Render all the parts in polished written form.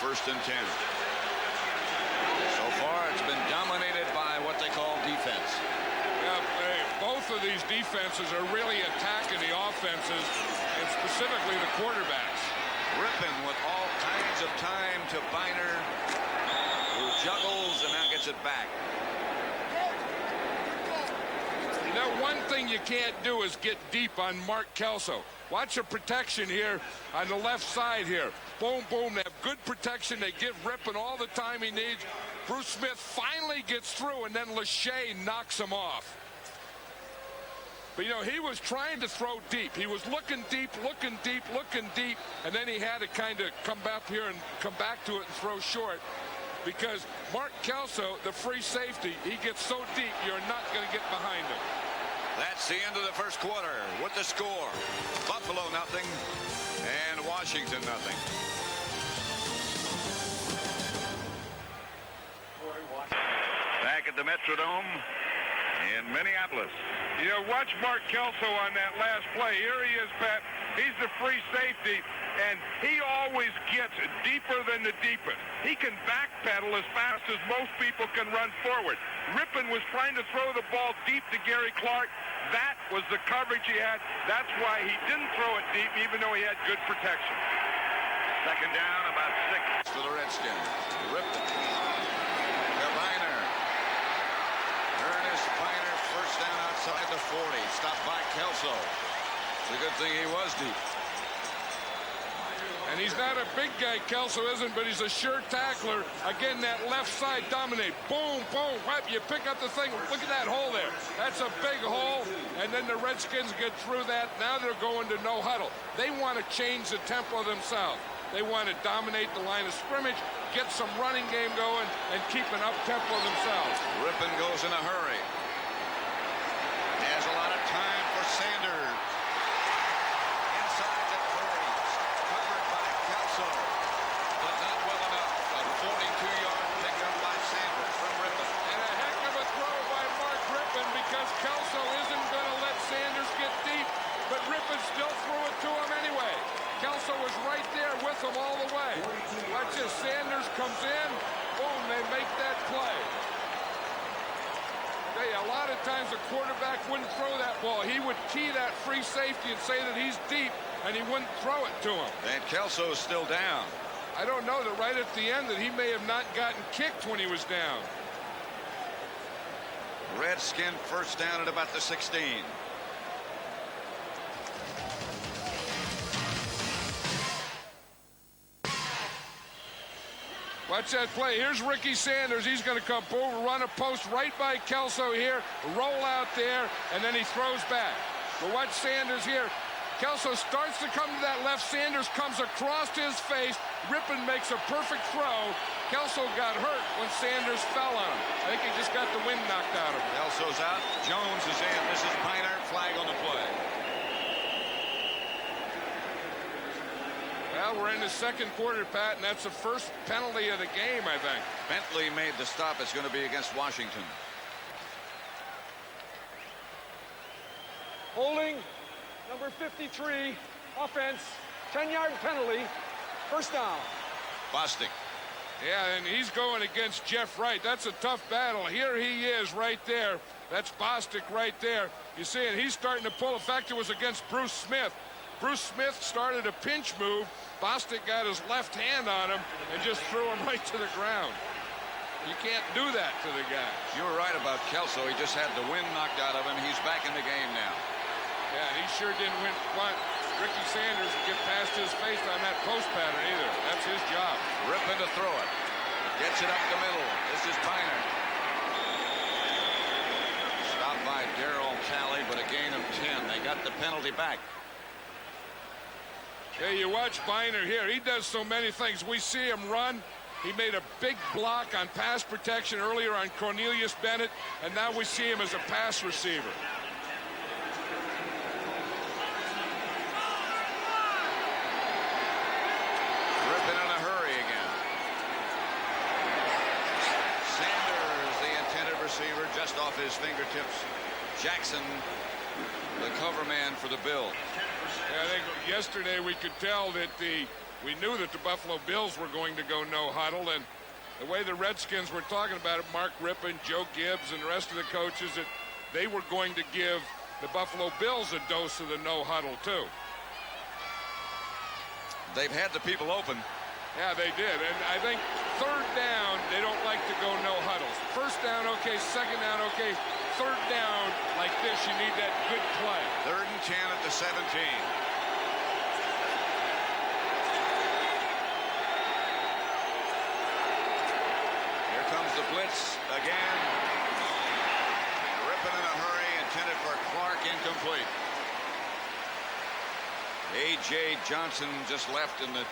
first and 10. So far, it's been dominated by what they call defense. Yeah, both of these defenses are really attacking the offenses, and specifically the quarterbacks. Rippon with all kinds of time to Biner, who juggles and now gets it back. You know, one thing you can't do is get deep on Mark Kelso. Watch the protection here on the left side here. Boom, boom. They have good protection. They give Rippon all the time he needs. Bruce Smith finally gets through, and then Lachey knocks him off. But, you know, he was trying to throw deep. He was looking deep, and then he had to kind of come back here and come back to it and throw short. Because Mark Kelso, the free safety, he gets so deep, you're not going to get behind him. That's the end of the first quarter with the score. Buffalo nothing and Washington nothing. Back at the Metrodome in Minneapolis. You know, watch Mark Kelso on that last play. Here he is, Pat. He's the free safety, and he always gets deeper than the deepest. He can backpedal as fast as most people can run forward. Rippon was trying to throw the ball deep to Gary Clark. That was the coverage he had. That's why he didn't throw it deep, even though he had good protection. Second down, about 6 for the Redskins. Rippon. Biner. Ernest Biner, first down outside the 40. Stopped by Kelso. It's a good thing he was deep. And he's not a big guy, Kelso isn't, but he's a sure tackler. Again, that left side dominate. Boom, boom, whap, you pick up the thing. Look at that hole there. That's a big hole. And then the Redskins get through that. Now they're going to no huddle. They want to change the tempo themselves. They want to dominate the line of scrimmage, get some running game going, and keep an up-tempo themselves. Rippon goes in a hurry. Has a lot of time for Sanders. Inside the 30s. Covered by Kelso. But not well enough. A 42-yard pickup by Sanders from Rippon. And a heck of a throw by Mark Rippon, because Kelso isn't going to let Sanders get deep, but Rippon still threw it to him anyway. Kelso was right there with him all the way. Watch this. Sanders comes in. Boom, they make that play. A lot of times the quarterback wouldn't throw that ball. He would key that free safety and say that he's deep, and he wouldn't throw it to him. And Kelso's still down. I don't know, that right at the end that he may have not gotten kicked when he was down. Redskin first down at about the 16. Watch that play. Here's Ricky Sanders. He's going to come over, run a post right by Kelso here, roll out there, and then he throws back. But watch Sanders here. Kelso starts to come to that left. Sanders comes across his face. Rippon makes a perfect throw. Kelso got hurt when Sanders fell on him. I think he just got the wind knocked out of him. Kelso's out. Jones is in. This is Biner. Flag on the play. Well, we're in the second quarter, Pat, and that's the first penalty of the game, I think. Bentley made the stop. It's going to be against Washington. Holding, number 53, offense, 10-yard penalty, first down. Bostic. Yeah, and he's going against Jeff Wright. That's a tough battle. Here he is right there. That's Bostic right there. You see it, he's starting to pull. In fact, it was against Bruce Smith. Bruce Smith started a pinch move. Bostic got his left hand on him and just threw him right to the ground. You can't do that to the guy. You were right about Kelso. He just had the wind knocked out of him. He's back in the game now. Yeah, and he sure didn't want Ricky Sanders to get past his face on that post pattern either. That's his job. Rippon to throw it. Gets it up the middle. This is Biner. Stopped by Darryl Talley, but a gain of 10. They got the penalty back. Hey, you watch Biner here. He does so many things. We see him run. He made a big block on pass protection earlier on Cornelius Bennett, and now we see him as a pass receiver. Rippon in a hurry again. Sanders, the intended receiver, just off his fingertips. Jackson, the cover man for the Bills. Yeah, I think yesterday we could tell that the we knew that the Buffalo Bills were going to go no huddle, and the way the Redskins were talking about it, Mark Rippon, Joe Gibbs, and the rest of the coaches, that they were going to give the Buffalo Bills a dose of the no huddle too. They've had the people open. Yeah, they did. And I think third down, they don't like to go no huddles. First down, okay. Second down, okay. Third down, like this, you need that good play. 3rd and 10 at the 17. Here comes the blitz again. Ripping in a hurry, intended for Clark, incomplete. A.J. Johnson just left in the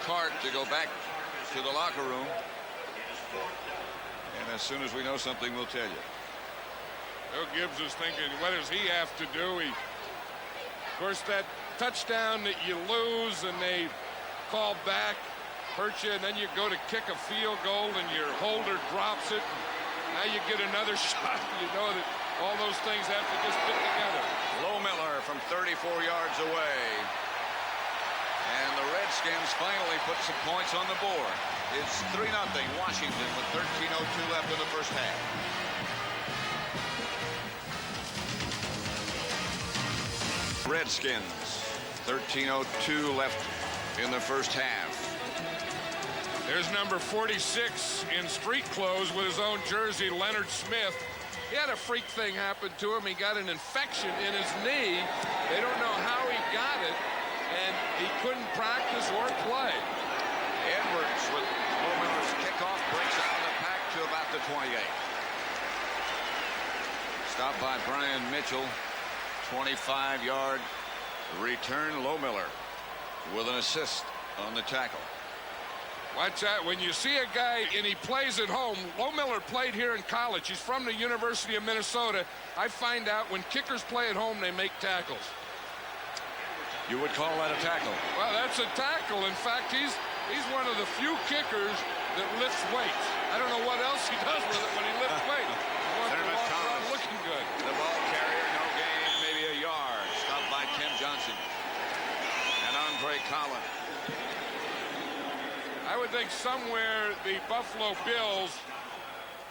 cart to go back to the locker room. And as soon as we know something, we'll tell you. Joe Gibbs is thinking, what does he have to do? Of course, that touchdown that you lose and they call back hurts you, and then you go to kick a field goal and your holder drops it. Now you get another shot. You know that all those things have to just fit together. Miller from 34 yards away. And the Redskins finally put some points on the board. It's 3-0 Washington with 13:02 left in the first half. Redskins, 13:02 left in the first half. There's number 46 in street clothes with his own jersey, Leonard Smith. He had a freak thing happen to him. He got an infection in his knee. They don't know how he got it, and he couldn't practice or play. Edwards with Low Miller's kickoff breaks out of the pack to about the 28. Stopped by Brian Mitchell. 25-yard return. Low Miller with an assist on the tackle. Watch out. When you see a guy and he plays at home, Low Miller played here in college. He's from the University of Minnesota. I find out when kickers play at home, they make tackles. You would call that a tackle? Well, that's a tackle. In fact, he's one of the few kickers that lifts weights. I don't know what else he does with it when he lifts weights. He wants to walk around looking good. The ball carrier, no gain, maybe a yard. Stopped by Tim Johnson and Andre Collins. I would think somewhere the Buffalo Bills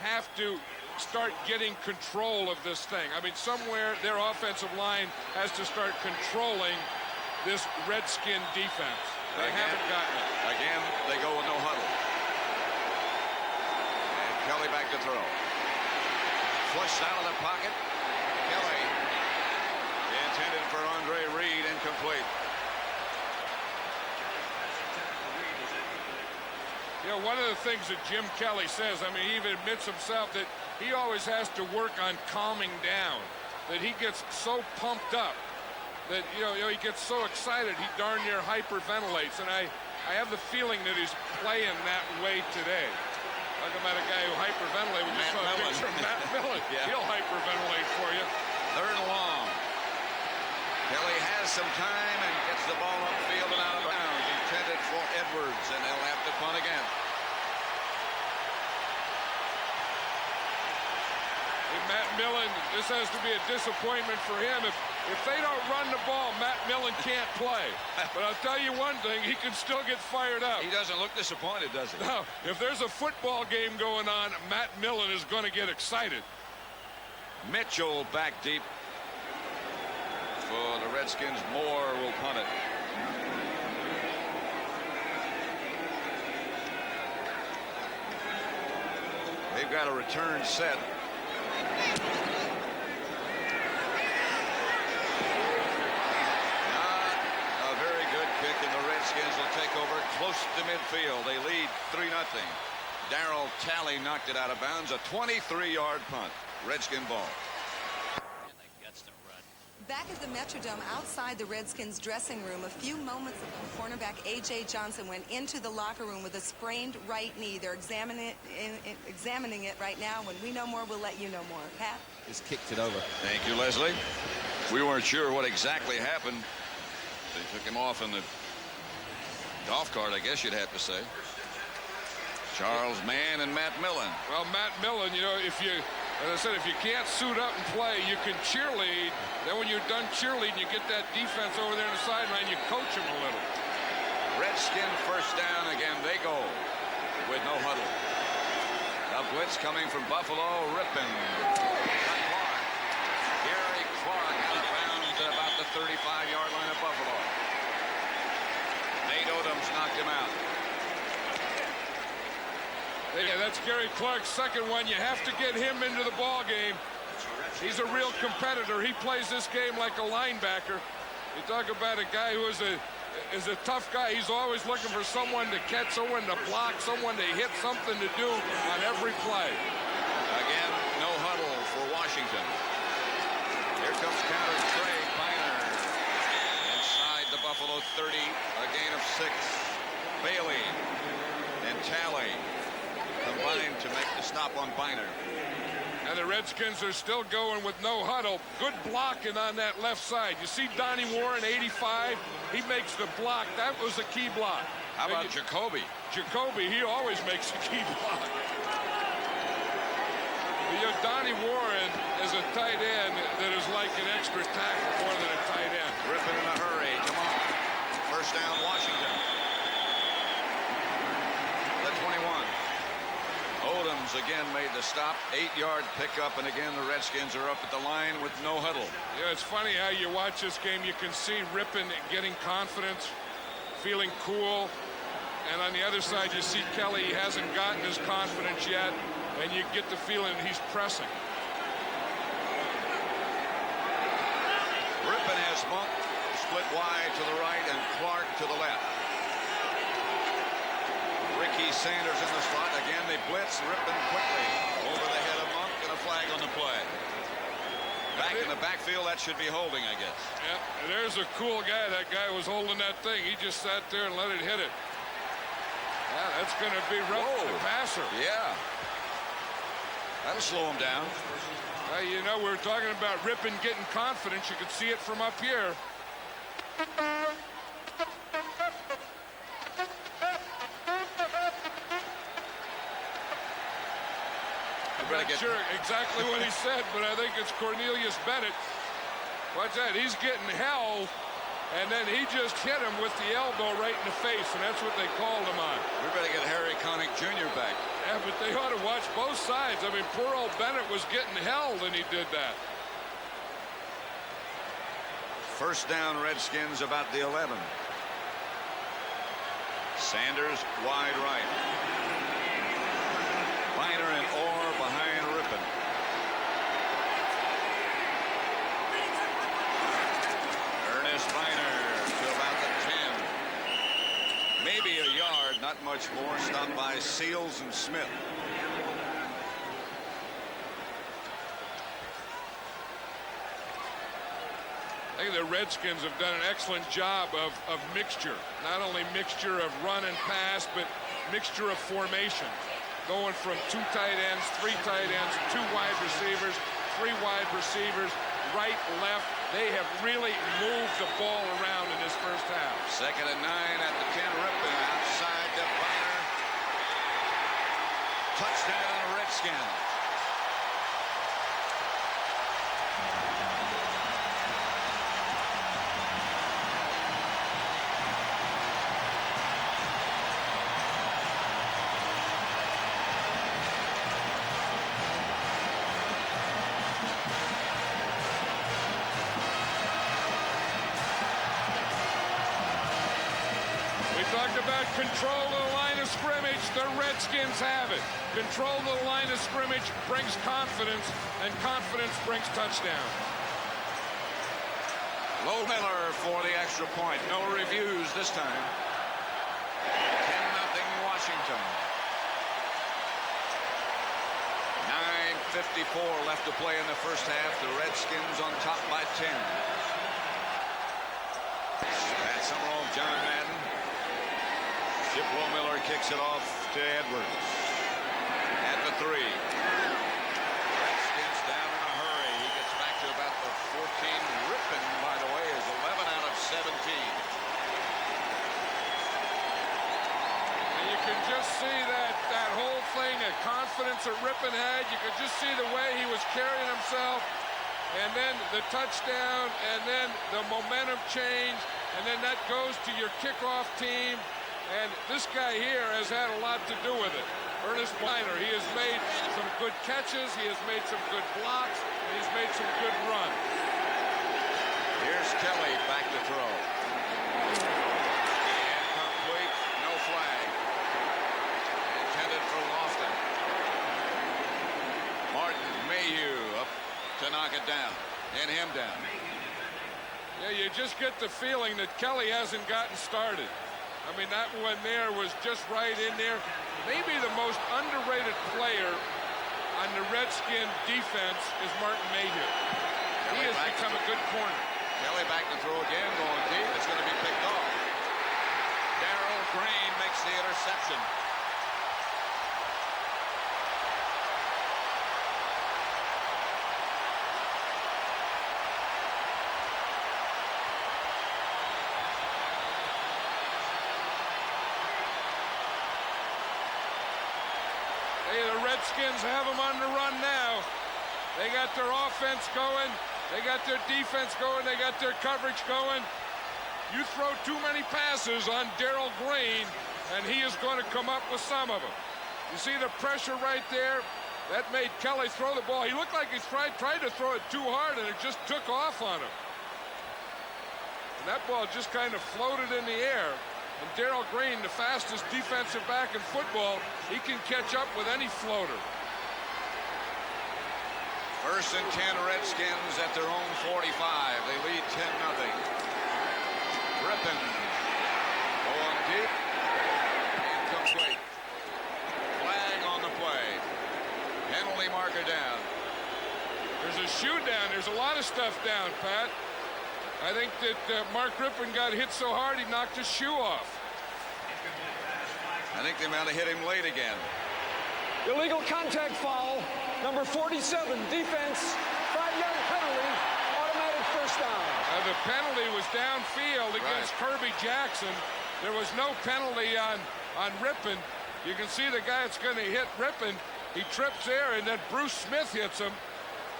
have to start getting control of this thing. I mean, somewhere their offensive line has to start controlling this Redskin defense. They haven't gotten it. Again, they go with no huddle. And Kelly back to throw. Flushed out of the pocket. Kelly intended for Andre Reed, incomplete. You know, one of the things that Jim Kelly says, I mean, he even admits himself that he always has to work on calming down, that he gets so pumped up that, you know, he gets so excited he darn near hyperventilates. And I have the feeling that he's playing that way today. Talking about a guy who hyperventilates. We just saw a picture of Matt Millen. Yeah. He'll hyperventilate for you. 3rd and long. Kelly has some time and gets the ball upfield and out of bounds. Intended for Edwards, and they'll have to punt again. And Matt Millen, this has to be a disappointment for him. If they don't run the ball, Matt Millen can't play. But I'll tell you one thing, he can still get fired up. He doesn't look disappointed, does he? No, if there's a football game going on, Matt Millen is going to get excited. Mitchell back deep for the Redskins. Moore will punt it. They've got a return set. Not a very good kick, and the Redskins will take over close to midfield. They lead 3-0. Darryl Talley knocked it out of bounds. A 23-yard punt. Redskin ball. Back at the Metrodome outside the Redskins dressing room, a few moments ago, cornerback A.J. Johnson went into the locker room with a sprained right knee. They're examining it right now. When we know more, we'll let you know more. Pat? Just kicked it over. Thank you, Leslie. We weren't sure what exactly happened. They took him off in the golf cart, I guess you'd have to say. Charles Mann and Matt Millen. Well, Matt Millen, you know, as I said, if you can't suit up and play, you can cheerlead. Then when you're done cheerleading, you get that defense over there on the sideline, you coach them a little. Redskin first down again. They go with no huddle. A blitz coming from Buffalo. Rippin. Gary Clark out of bounds at about the 35-yard line of Buffalo. Nate Odoms knocked him out. Yeah, that's Gary Clark's second one. You have to get him into the ball game. He's a real competitor. He plays this game like a linebacker. You talk about a guy who is a tough guy. He's always looking for someone to catch, someone to block, someone to hit, something to do on every play. Again, no huddle for Washington. Here comes counter Trey Piner. Inside the Buffalo 30, a gain of 6. Bailey and Talley combined to make the stop on Piner. And the Redskins are still going with no huddle. Good blocking on that left side. You see Donnie Warren, 85. He makes the block. That was a key block. How about Jacoby? Jacoby, he always makes a key block. You know, Donnie Warren is a tight end that is like an extra tackle more than a tight end. Ripping in a hurry. Come on. First down, Washington. The 21. Odoms again made the stop. 8-yard pickup, and again the Redskins are up at the line with no huddle. Yeah, it's funny how you watch this game. You can see Rippin getting confidence, feeling cool. And on the other side, you see Kelly. He hasn't gotten his confidence yet, and you get the feeling he's pressing. Rippin has Monk split wide to the right and Clark to the left. Ricky Sanders in the slot. Again, they blitz. Rippin quickly over the head of Monk, and a flag on the play. Back in the backfield, that should be holding, I guess. Yeah, there's a cool guy. That guy was holding that thing. He just sat there and let it hit it. Yeah, that's going to be rough to the passer. Yeah. That'll slow him down. You know, we were talking about Rippin getting confidence. You could see it from up here. I'm not sure exactly what he said, but I think it's Cornelius Bennett. Watch that. He's getting held, and then he just hit him with the elbow right in the face, and that's what they called him on. We better get Harry Connick Jr. back. Yeah, but they ought to watch both sides. I mean, poor old Bennett was getting held, and he did that. First down, Redskins about the 11. Sanders wide right. Piner and Orr behind Rippin. Ernest Piner to about the 10. Maybe a yard, not much more. Stopped by Seals and Smith. I think the Redskins have done an excellent job of mixture. Not only mixture of run and pass, but mixture of formation. Going from 2 tight ends, 3 tight ends, 2 wide receivers, 3 wide receivers, right, left. They have really moved the ball around in this first half. 2nd and 9 at the 10. Rippin outside the Piner. Touchdown, Redskins. About control of the line of scrimmage. The Redskins have it. Control of the line of scrimmage brings confidence, and confidence brings touchdown. Low Miller for the extra point. No reviews this time. 10-0 Washington. 9:54 left to play in the first half. The Redskins on top by 10. Pat Summerall, John Madden. Chip Miller kicks it off to Edwards. At the 3. Redskins down in a hurry. He gets back to about the 14. Rippin, by the way, is 11 out of 17. And you can just see that whole thing, the confidence that Rippin had. You could just see the way he was carrying himself. and then the touchdown, and then the momentum change, and then that goes to your kickoff team. And this guy here has had a lot to do with it. Ernest Miner, he has made some good catches, he has made some good blocks, and he's made some good runs. Here's Kelly back to throw. Incomplete, no flag. Intended for Lofton. Martin Mayhew up to knock it down, and him down. Yeah, you just get the feeling that Kelly hasn't gotten started. I mean, that one there was just right in there. Maybe the most underrated player on the Redskin defense is Martin Mayhew. He has become a good corner. Kelly back to throw again, going deep. It's going to be picked off. Darrell Green makes the interception. Hey, the Redskins have them on the run now. They got their offense going. They got their defense going. They got their coverage going. You throw too many passes on Darrell Green, and he is going to come up with some of them. You see the pressure right there? That made Kelly throw the ball. He looked like he tried to throw it too hard, and it just took off on him. And that ball just kind of floated in the air. And Darrell Green, the fastest defensive back in football, he can catch up with any floater. First and 10 Redskins at their own 45. They lead 10-0. Rippon going deep. Incomplete. Flag on the play. Penalty marker down. There's a shoe down. There's a lot of stuff down, Pat. I think that Mark Rippon got hit so hard he knocked his shoe off. I think they might have hit him late again. Illegal contact foul, number 47, defense, 5-yard penalty, automatic first down. The penalty was downfield against Kirby Jackson. There was no penalty on Rippon. You can see the guy that's going to hit Rippon. He trips there, and then Bruce Smith hits him.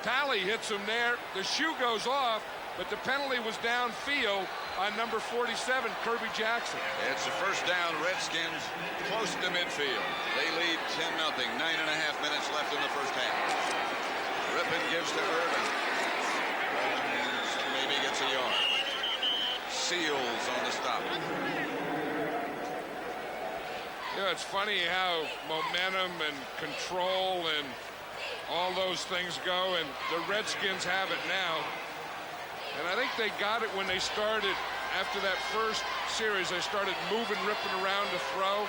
Talley hits him there. The shoe goes off, but the penalty was downfield on number 47, Kirby Jackson. It's a first down, Redskins close to midfield. They lead 10-0, 9.5 minutes left in the first half. Rippon gives to Irvin. Maybe gets a yard. Seals on the stop. Yeah, it's funny how momentum and control and all those things go, and the Redskins have it now. And I think they got it when they started, after that first series, they started moving Rippon around to throw.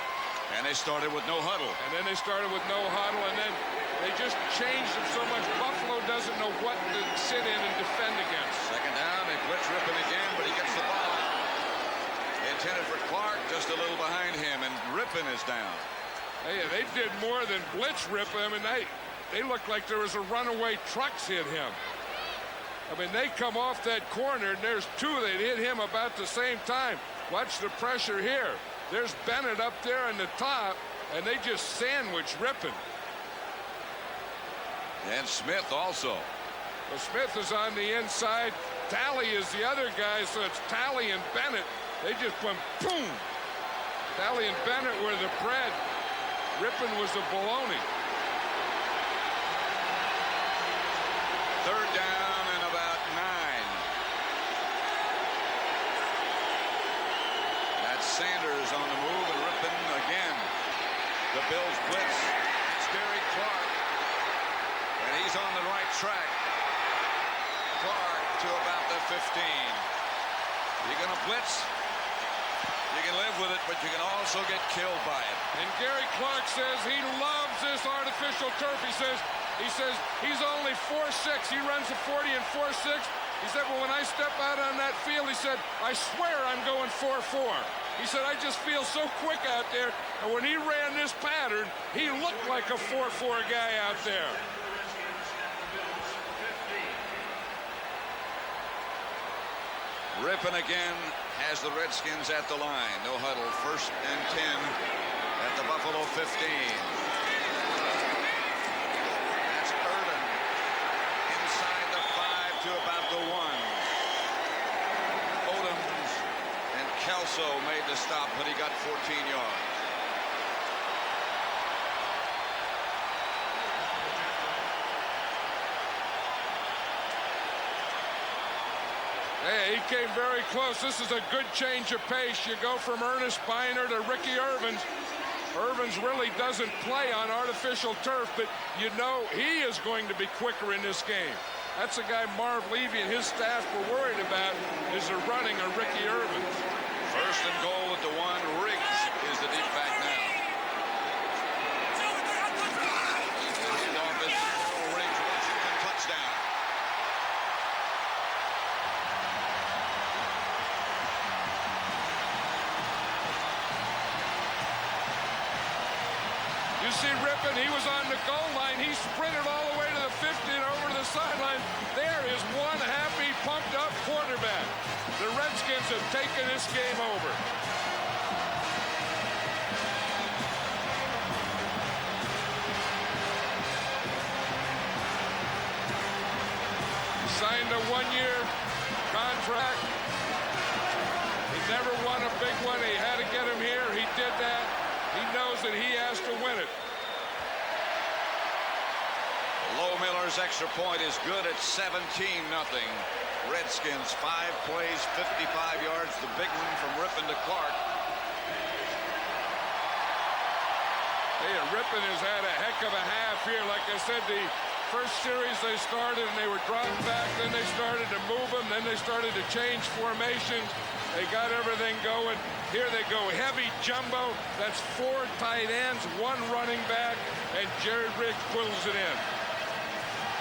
And they started with no huddle. And then they started with no huddle, and then they just changed it so much. Buffalo doesn't know what to sit in and defend against. Second down, they blitz Rippon again, but he gets the ball. Intended for Clark, just a little behind him, and Rippon is down. Hey, they did more than blitz Rippon. I mean, they looked like there was a runaway trucks hit him. I mean, they come off that corner, and there's two that hit him about the same time. Watch the pressure here. There's Bennett up there on the top, and they just sandwich Rippon. And Smith also. Well, Smith is on the inside. Talley is the other guy, so it's Talley and Bennett. They just went boom. Talley and Bennett were the bread. Rippon was the bologna. Third down and about 9. That's Sanders on the move, and Rippon again. The Bills blitz. It's Derek Clark. And he's on the right track. Clark to about the 15. You're going to blitz. You can live with it, but you can also get killed by it. And Gary Clark says he loves this artificial turf. He says he's only 4'6". He runs a 40 and 4'6". He said, well, when I step out on that field, he said, I swear I'm going 4'4". He said, I just feel so quick out there. And when he ran this pattern, he looked like a 4'4" guy out there. Rippon again has the Redskins at the line. No huddle. First and 10 at the Buffalo 15. That's Irvin inside the 5 also made the stop, but he got 14 yards. Hey, he came very close. This is a good change of pace. You go from Ernest Biner to Ricky Irvins. Irvins really doesn't play on artificial turf, but you know he is going to be quicker in this game. That's the guy Marv Levy and his staff were worried about, is the running of Ricky Irvins. First and goal at the 1. Riggs is the deep back now. Handoff is Riggs, Washington touchdown. You see Rippon, he was on the goal line. He sprinted all the way to the 50 and over to the sideline. There is one happy, pumped-up quarterback. The Redskins have taken this game over. He signed a 1-year contract. He never won a big one. He had to get him here. He did that. He knows that he has to win it. Low Miller's extra point is good at 17-0. Redskins 5 plays, 55 yards. The big one from Rippon to Clark. Hey, Rippon has had a heck of a half here. Like I said, the first series they started and they were dropped back. Then they started to move them. Then they started to change formations. They got everything going. Here they go, heavy jumbo. That's 4 tight ends, 1 running back, and Jerry Riggs pulls it in.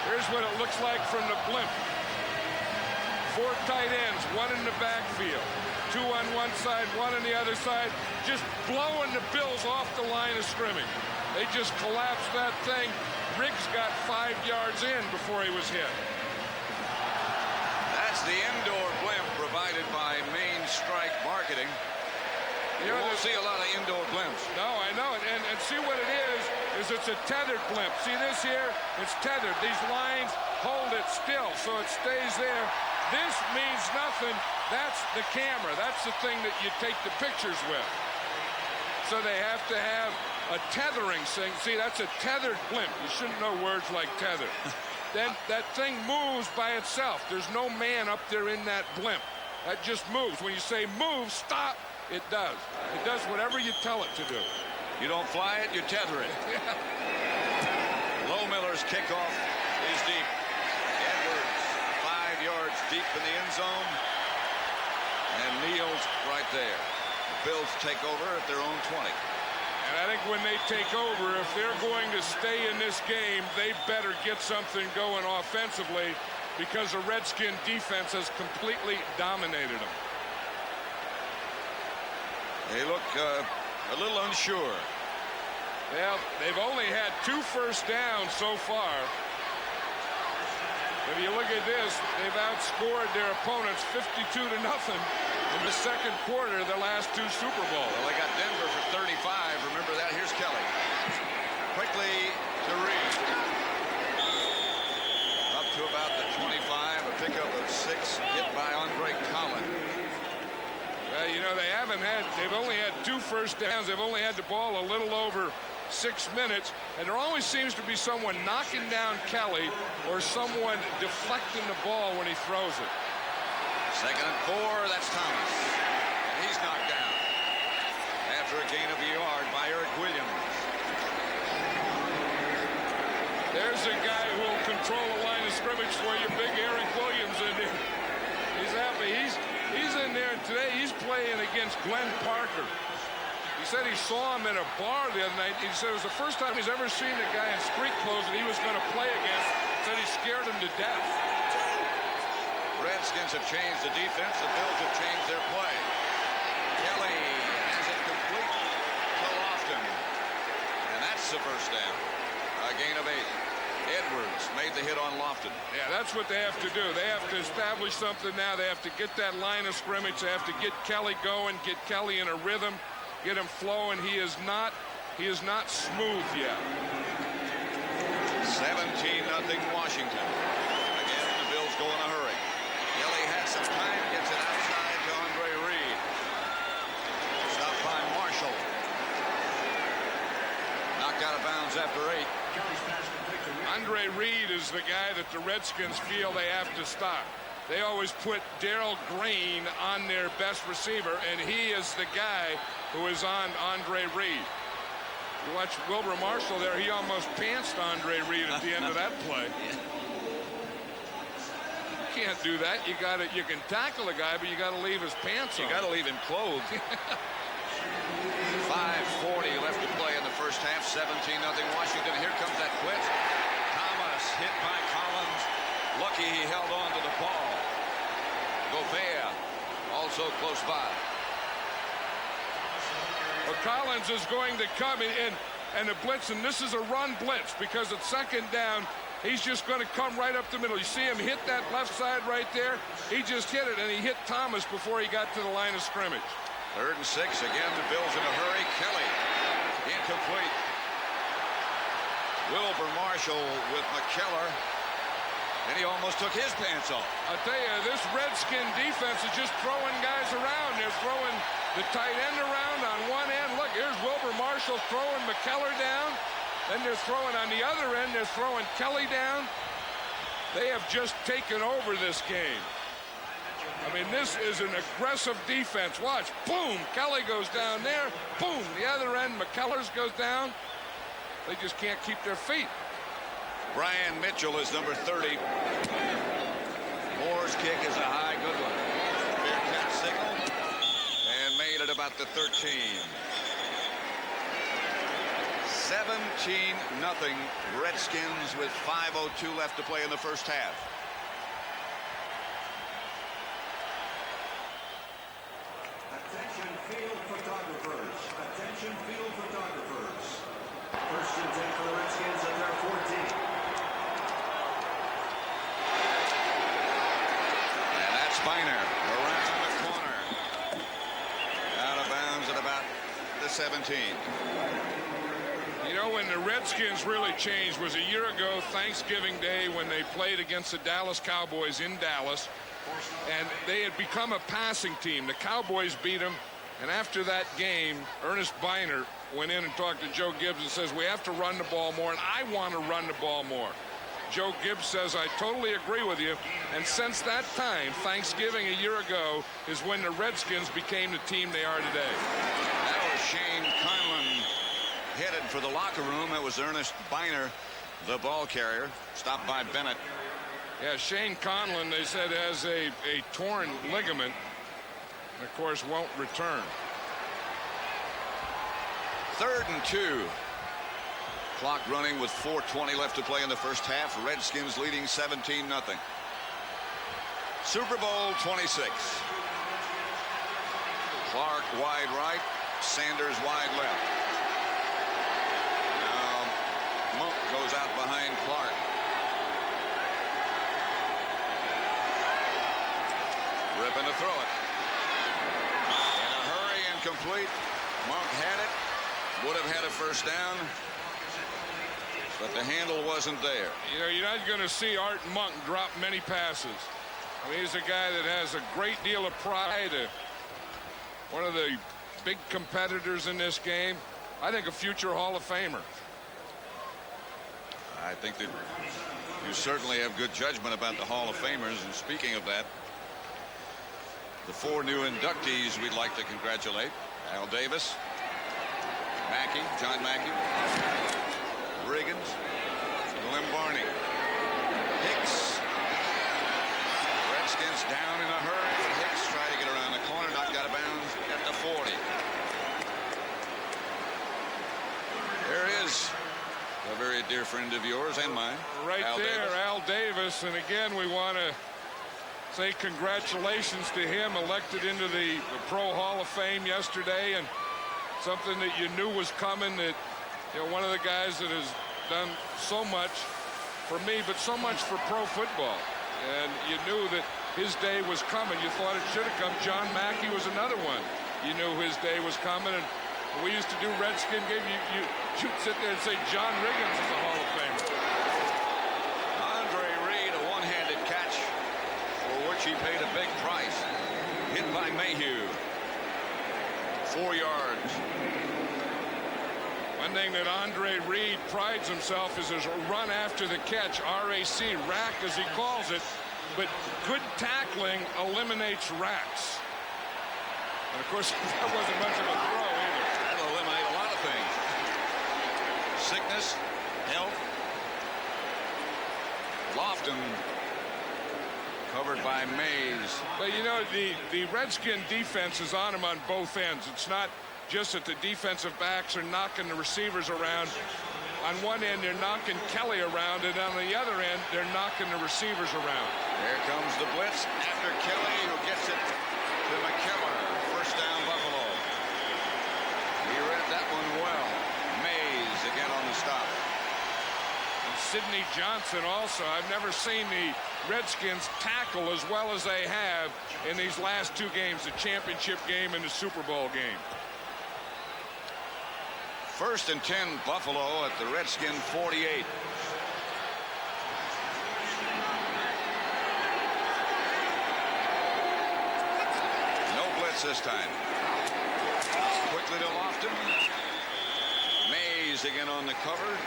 Here's what it looks like from the blimp. 4 tight ends, 1 in the backfield. 2 on one side, 1 on the other side, just blowing the Bills off the line of scrimmage. They just collapsed that thing. Riggs got 5 yards in before he was hit. That's the indoor blimp provided by Main Strike Marketing. You won't see a lot of indoor blimps. No, I know it. And see what it is it's a tethered blimp. See this here? It's tethered. These lines hold it still, so it stays there. This means nothing. That's the camera. That's the thing that you take the pictures with. So they have to have a tethering thing. See, that's a tethered blimp. You shouldn't know words like tether. Then that thing moves by itself. There's no man up there in that blimp. That just moves. When you say move, stop, it does. It does whatever you tell it to do. You don't fly it, you tether it. Low Miller's kickoff is deep. Edwards, 5 yards deep in the end zone. And Neal's right there. The Bills take over at their own 20. And I think when they take over, if they're going to stay in this game, they better get something going offensively, because the Redskin defense has completely dominated them. They look a little unsure. Well, they've only had 2 first downs so far. If you look at this, they've outscored their opponents 52-0 in the second quarter of the last 2 Super Bowls. Well, they got Denver for 35. Remember that. Here's Kelly. Quickly to Reed. Up to about the 25. A pickup of 6. Hit by Andre Collins. Well, you know, they've only had 2 first downs. They've only had the ball a little over 6 minutes, and there always seems to be someone knocking down Kelly or someone deflecting the ball when he throws it. 2nd and 4, that's Thomas. And he's knocked down after a gain of a yard by Eric Williams. There's a guy who will control the line of scrimmage for you, big Eric Williams, and he's happy. He's in there today. He's playing against Glenn Parker. He said he saw him in a bar the other night. He said it was the first time he's ever seen a guy in street clothes that he was going to play against. Said he scared him to death. Redskins have changed the defense. The Bills have changed their play. Kelly has it complete to Lofton. And that's the first down. A gain of 8. Edwards made the hit on Lofton. Yeah, that's what they have to do. They have to establish something now. They have to get that line of scrimmage. They have to get Kelly going, get Kelly in a rhythm, get him flowing. He is not smooth yet. 17-0 Washington. Again, the Bills go in a hurry. Kelly has some time, gets it outside to Andre Reed. Knocked out of bounds after 8. Andre Reed is the guy that the Redskins feel they have to stop. They always put Darrell Green on their best receiver, and he is the guy who is on Andre Reed. You watch Wilbur Marshall there, he almost pantsed Andre Reed at the end of that play. You can't do that. You can tackle a guy, but you got to leave his pants on. You got to leave him clothed. 5:40 left to play in the first half. 17-0 Washington. Here comes that blitz. Thomas hit by Collins. Lucky he held on to the ball. Gobert also close by. Well, Collins is going to come in and the blitz, and this is a run blitz because it's second down. He's just going to come right up the middle. You see him hit that left side right there. He just hit it, and he hit Thomas before he got to the line of scrimmage. 3rd and 6. Again, the Bills in a hurry. Kelly incomplete. Wilbur Marshall with McKellar, and he almost took his pants off. I'll tell you, this Redskin defense is just throwing guys around. They're throwing the tight end around on one end. Look, here's Wilbur Marshall throwing McKellar down. Then they're throwing on the other end. They're throwing Kelly down. They have just taken over this game. I mean, this is an aggressive defense. Watch. Boom. Kelly goes down there. Boom. The other end, McKellar's goes down. They just can't keep their feet. Brian Mitchell is number 30. Moore's kick is a high, good one. Bearcat signal. And made it about the 13. 17-0 Redskins with 5:02 left to play in the first half. Attention field photographers. Attention field photographers. First and 10 for the Redskins at their 14. And that's Spiner around the corner. Out of bounds at about the 17. You know, when the Redskins really changed was a year ago, Thanksgiving Day, when they played against the Dallas Cowboys in Dallas. And they had become a passing team. The Cowboys beat them. And after that game, Ernest Biner went in and talked to Joe Gibbs and says, we have to run the ball more, and I want to run the ball more. Joe Gibbs says, I totally agree with you. And since that time, Thanksgiving a year ago, is when the Redskins became the team they are today. That was Shane Conlon headed for the locker room. That was Ernest Biner, the ball carrier, stopped by Bennett. Yeah, Shane Conlon, they said, has a torn ligament. And of course, won't return. 3rd and 2. Clock running with 4:20 left to play in the first half. Redskins leading 17-0. Super Bowl 26. Clark wide right, Sanders wide left. Now Monk goes out behind Clark. Ripping to throw it. In a hurry, incomplete. Monk had it. Would have had a first down, but the handle wasn't there. You know, you're not going to see Art Monk drop many passes. I mean, he's a guy that has a great deal of pride. One of the big competitors in this game. I think a future Hall of Famer. I think that you certainly have good judgment about the Hall of Famers. And speaking of that, the 4 new inductees we'd like to congratulate. Al Davis, Mackey, John Mackey, Riggins, Lim Barney, Hicks. Redskins down in a hurry. Hicks try to get around the corner, knocked out of bounds at the 40. There is a very dear friend of yours and mine. Right Al there, Davis. Al Davis. And again, we want to say congratulations to him, elected into the Pro Hall of Fame yesterday, and something that you knew was coming, that, you know, one of the guys that has done so much for me, but so much for pro football. And you knew that his day was coming. You thought it should have come. John Mackey was another one. You knew his day was coming. And we used to do Redskin game. You'd sit there and say John Riggins is a Hall of Famer. Andre Reed, a one-handed catch for which he paid a big price. Hit by Mayhew. 4 yards. One thing that Andre Reed prides himself is his run after the catch, RAC, rack as he calls it, but good tackling eliminates racks. And of course, that wasn't much of a throw either. That'll eliminate a lot of things. Sickness, health. Lofton covered by Mays. But you know, the Redskin defense is on him on both ends. It's not just that the defensive backs are knocking the receivers around. On one end, they're knocking Kelly around, and on the other end, they're knocking the receivers around. There comes the blitz after Kelly, who gets it to McKellar. First down, Buffalo. He read that one well. Mays again on the stop. And Sidney Johnson also. I've never seen the Redskins tackle as well as they have in these last two games, the championship game and the Super Bowl game. First and 10, Buffalo at the Redskin 48. No blitz this time. Quickly to Lofton. Mays again on the cover.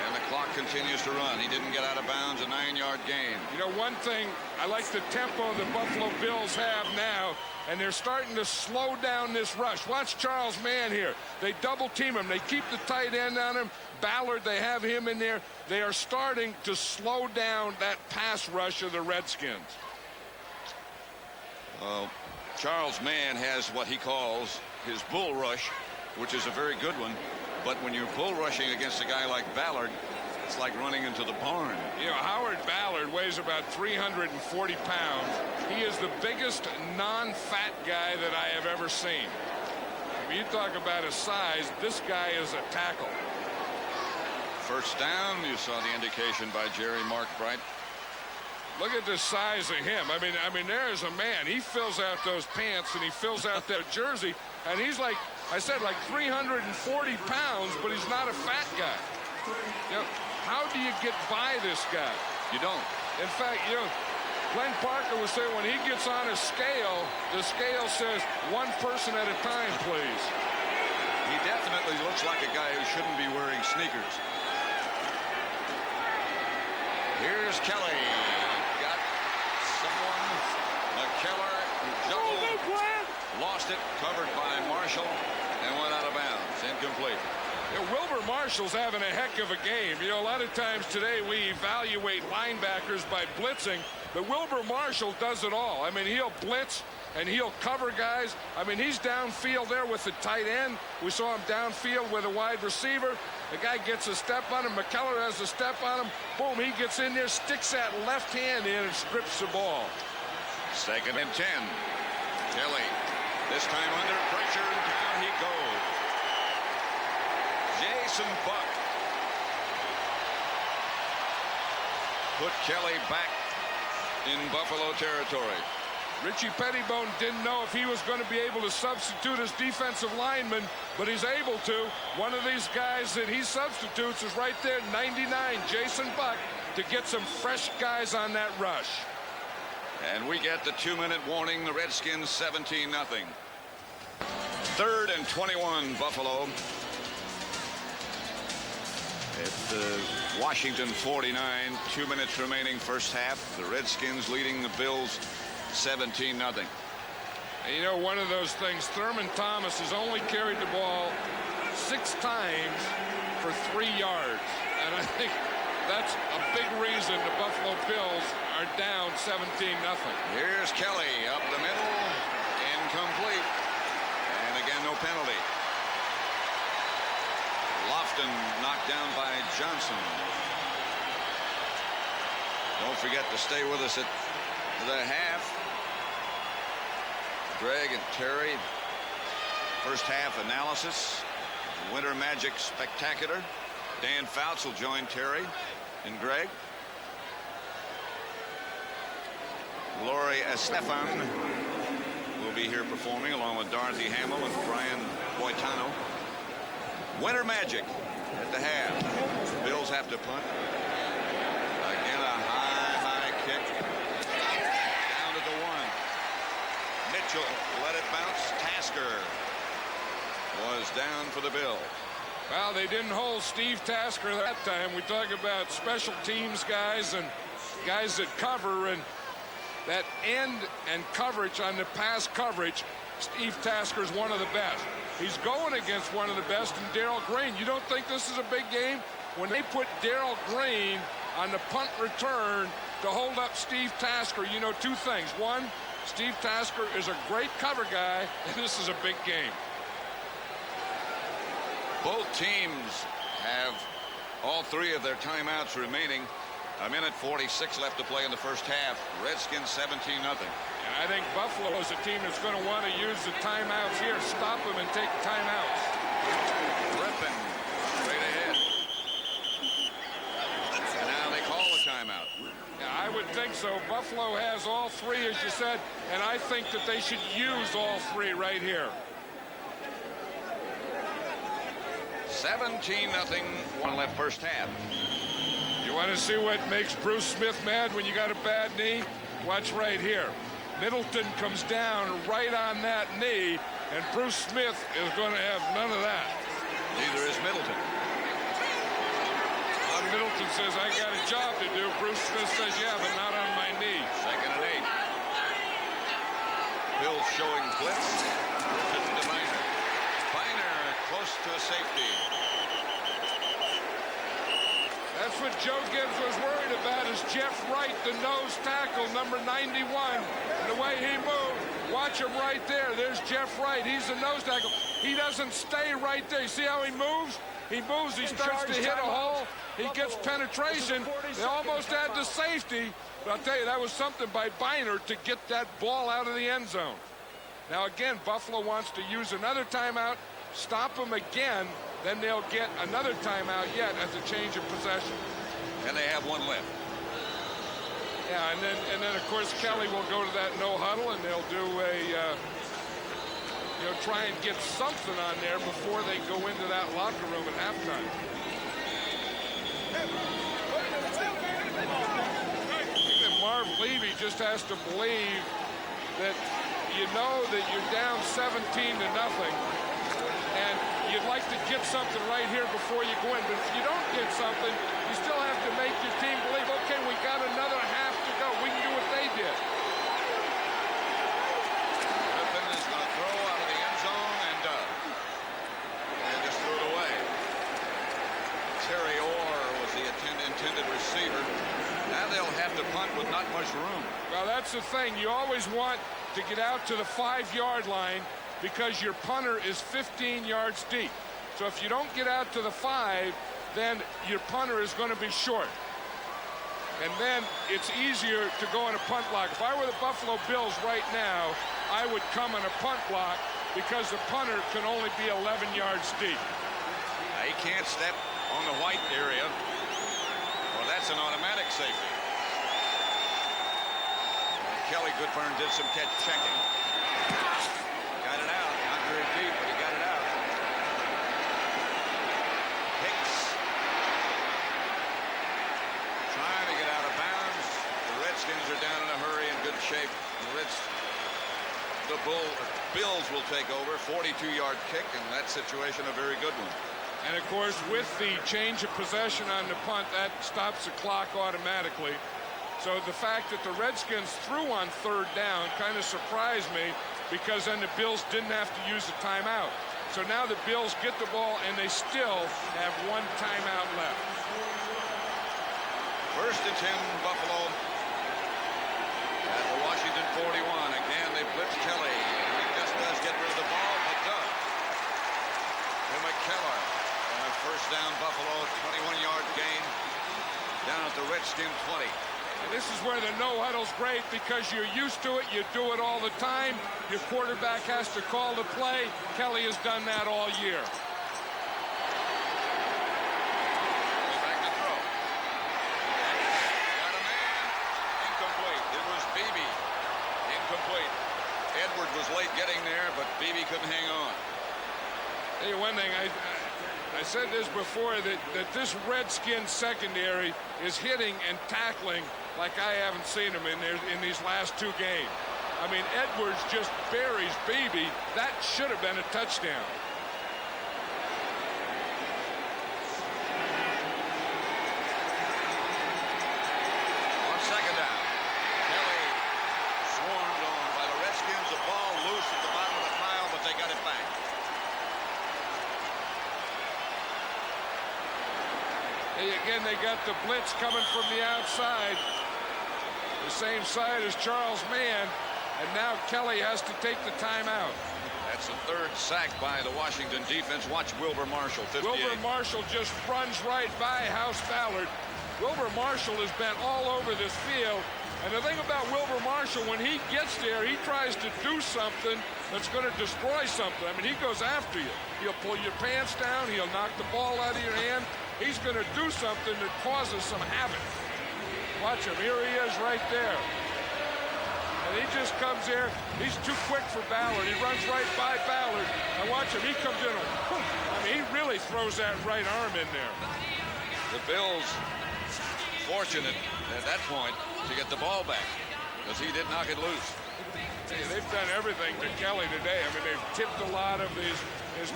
And the clock continues to run. He didn't get out of bounds, a 9-yard gain. You know, one thing, I like the tempo the Buffalo Bills have now, and they're starting to slow down this rush. Watch Charles Mann here. They double team him. They keep the tight end on him. Ballard, they have him in there. They are starting to slow down that pass rush of the Redskins. Charles Mann has what he calls his bull rush, which is a very good one. But when you're bull rushing against a guy like Ballard, it's like running into the barn. You know, Howard Ballard weighs about 340 pounds. He is the biggest non-fat guy that I have ever seen. If you talk about his size, this guy is a tackle. First down, you saw the indication by Jerry Markbright. Look at the size of him. I mean, there is a man. He fills out those pants and he fills out that jersey, and he's like, I said, like 340 pounds, but he's not a fat guy. You know, how do you get by this guy? You don't. In fact, you know, Glenn Parker was saying when he gets on a scale, the scale says one person at a time, please. He definitely looks like a guy who shouldn't be wearing sneakers. Here's Kelly. Got someone. McKellar doubled. Lost it. Covered by Marshall. And went out of bounds. Incomplete. You know, Wilbur Marshall's having a heck of a game. You know, a lot of times today we evaluate linebackers by blitzing, but Wilbur Marshall does it all. I mean, he'll blitz and he'll cover guys. I mean, he's downfield there with the tight end. We saw him downfield with a wide receiver. The guy gets a step on him. McKellar has a step on him. Boom, he gets in there, sticks that left hand in and strips the ball. Second and 10. Kelly, this time under pressure, and down he goes. Jason Buck put Kelly back in Buffalo territory. Richie Pettibone didn't know if he was going to be able to substitute his defensive lineman, but he's able to. One of these guys that he substitutes is right there, 99, Jason Buck, to get some fresh guys on that rush. And we get the 2-minute warning. The Redskins 17-0. Third and 21, Buffalo. At Washington 49, 2 minutes remaining first half. The Redskins leading the Bills 17-0. And you know, one of those things, Thurman Thomas has only carried the ball 6 times for 3 yards. And I think that's a big reason the Buffalo Bills are down 17-0. Here's Kelly up the middle. Incomplete. And again, no penalty. Lofton knocked down by Johnson. Don't forget to stay with us at the half. Greg and Terry. First half analysis. Winter Magic Spectacular. Dan Fouts will join Terry and Greg. Lori Estefan will be here performing along with Dorothy Hamill and Brian Boitano. Winter Magic at the half. The Bills have to punt. Again, a high kick. Down to the 1. Mitchell let it bounce. Tasker was down for the Bills. Well, they didn't hold Steve Tasker that time. We talk about special teams guys and guys that cover, and that end and coverage on the pass coverage, Steve Tasker is one of the best. He's going against one of the best in Darrell Green. You don't think this is a big game? When they put Darrell Green on the punt return to hold up Steve Tasker, you know two things. One, Steve Tasker is a great cover guy, and this is a big game. Both teams have all three of their timeouts remaining. A minute 46 left to play in the first half. Redskins 17-0. And I think Buffalo is a team that's going to want to use the timeouts here, stop them and take timeouts. Rippin straight ahead. And now they call the timeout. Yeah, I would think so. Buffalo has all three, as you said, and I think that they should use all three right here. 17-0. One left first half. You want to see what makes Bruce Smith mad when you got a bad knee? Watch right here. Middleton comes down right on that knee, and Bruce Smith is going to have none of that. Neither is Middleton. Middleton says, I got a job to do. Bruce Smith says, yeah, but not on my knee. 2nd and 8. Bill showing blitz. To Biner. Biner close to a safety. That's what Joe Gibbs was worried about, is Jeff Wright, the nose tackle, number 91. And the way he moved, watch him right there. There's Jeff Wright. He's the nose tackle. He doesn't stay right there. You see how he moves? He moves. He starts to hit a hole. He gets penetration. They almost had the safety. But I'll tell you, that was something by Biner to get that ball out of the end zone. Now, again, Buffalo wants to use another timeout, stop them again. Then they'll get another timeout yet as a change of possession. And they have one left. Yeah, and then of course Kelly will go to that no huddle, and they'll do a try and get something on there before they go into that locker room at halftime. I think that Marv Levy just has to believe that you know that you're down 17-0, and you'd like to get something right here before you go in. But if you don't get something, you still have to make your team believe, okay, we got another half to go. We can do what they did. Griffin is going to throw out of the end zone and just threw it away. Terry Orr was the intended receiver. Now they'll have to punt with not much room. Well, that's the thing. You always want to get out to the 5-yard line, because your punter is 15 yards deep. So if you don't get out to the 5, then your punter is going to be short. And then it's easier to go on a punt block. If I were the Buffalo Bills right now, I would come on a punt block because the punter can only be 11 yards deep. Now, he can't step on the white area. Well, that's an automatic safety. Kelly Goodburn did some catch checking. Got it out, not very deep, but he got it out. Hicks trying to get out of bounds. The Redskins are down in a hurry, in good shape. The Bills will take over. 42-yard kick, in that situation a very good one. And of course, with the change of possession on the punt, that stops the clock automatically. So the fact that the Redskins threw on 3rd down kind of surprised me, because then the Bills didn't have to use a timeout. So now the Bills get the ball, and they still have 1 timeout left. 1st and 10, Buffalo at the Washington 41. Again, they blitz Kelly. He just does get rid of the ball, but does. To McKellar. And a 1st down, Buffalo, 21-yard gain down at the Redskin 20. And this is where the no huddle's great, because you're used to it. You do it all the time. Your quarterback has to call the play. Kelly has done that all year. Back to throw. Got a man. Incomplete. It was Beebe. Incomplete. Edward was late getting there, but Beebe couldn't hang on. Hey, one thing, I said this before, that this Redskin secondary is hitting and tackling like I haven't seen them in these last 2 games. I mean, Edwards just buries Beebe. That should have been a touchdown. Again, they got the blitz coming from the outside, the same side as Charles Mann, and now Kelly has to take the timeout. That's the third sack by the Washington defense. Watch Wilbur Marshall, 58. Wilbur Marshall just runs right by House Ballard. Wilbur Marshall has been all over this field. And the thing about Wilbur Marshall, when he gets there, he tries to do something that's going to destroy something. I mean, he goes after you. He'll pull your pants down. He'll knock the ball out of your hand. He's going to do something that causes some havoc. Watch him. Here he is right there. And he just comes here. He's too quick for Ballard. He runs right by Ballard. And watch him. He comes in. I mean, he really throws that right arm in there. The Bills fortunate at that point to get the ball back because he did knock it loose. Hey, they've done everything to Kelly today. I mean, they've tipped a lot of his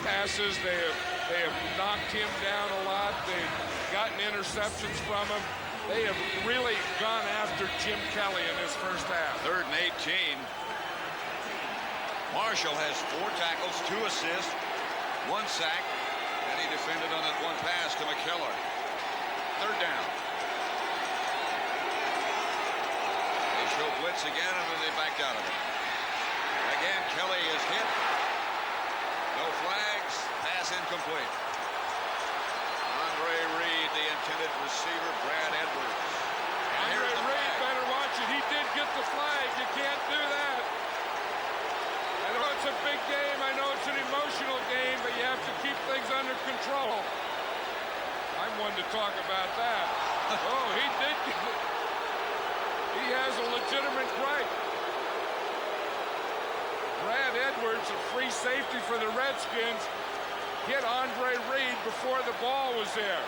passes. They have knocked him down a lot. They've gotten interceptions from him. They have really gone after Jim Kelly in this first half. 3rd and 18. Marshall has 4 tackles, 2 assists, 1 sack, and he defended on that 1 pass to McKellar. 3rd down. They show blitz again, and then they backed out of it. Again, Kelly is hit. No flags. Pass incomplete. Andre Reed, the intended receiver, Brad Edwards. Andre Reed better watch it. He did get the flag. You can't do that. I know it's a big game. I know it's an emotional game, but you have to keep things under control. I'm one to talk about that. Oh, he did. He has a legitimate right. Brad Edwards, a free safety for the Redskins, hit Andre Reed before the ball was there.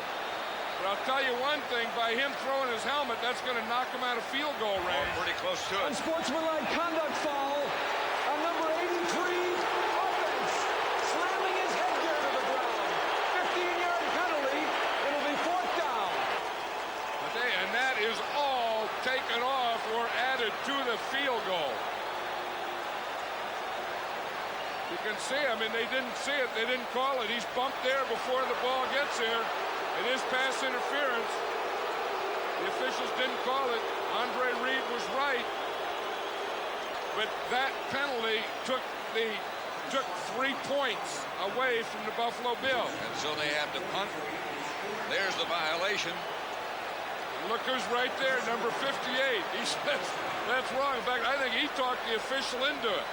But I'll tell you one thing, by him throwing his helmet, that's going to knock him out of field goal range. Pretty close to it. Unsportsmanlike conduct foul on number 83, offense, slamming his headgear to the ground. 15-yard penalty. It'll be 4th down. And that is all taken off or added to the field goal. You can see, I mean, they didn't see it. They didn't call it. He's bumped there before the ball gets there. It is pass interference. The officials didn't call it. Andre Reed was right. But that penalty took 3 points away from the Buffalo Bills. And so they have to punt. There's the violation. Look who's right there, number 58. He says that's wrong. In fact, I think he talked the official into it.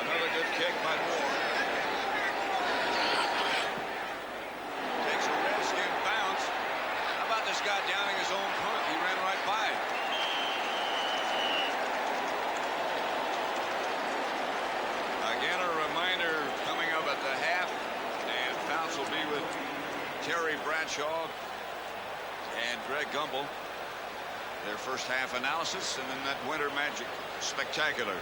Another good kick by Moore. Takes a Redskin bounce. How about this guy downing his own punt? He ran right by it. Again, a reminder coming up at the half. And bounce will be with Terry Bradshaw and Greg Gumbel. Their first half analysis, and then that Winter Magic Spectacular.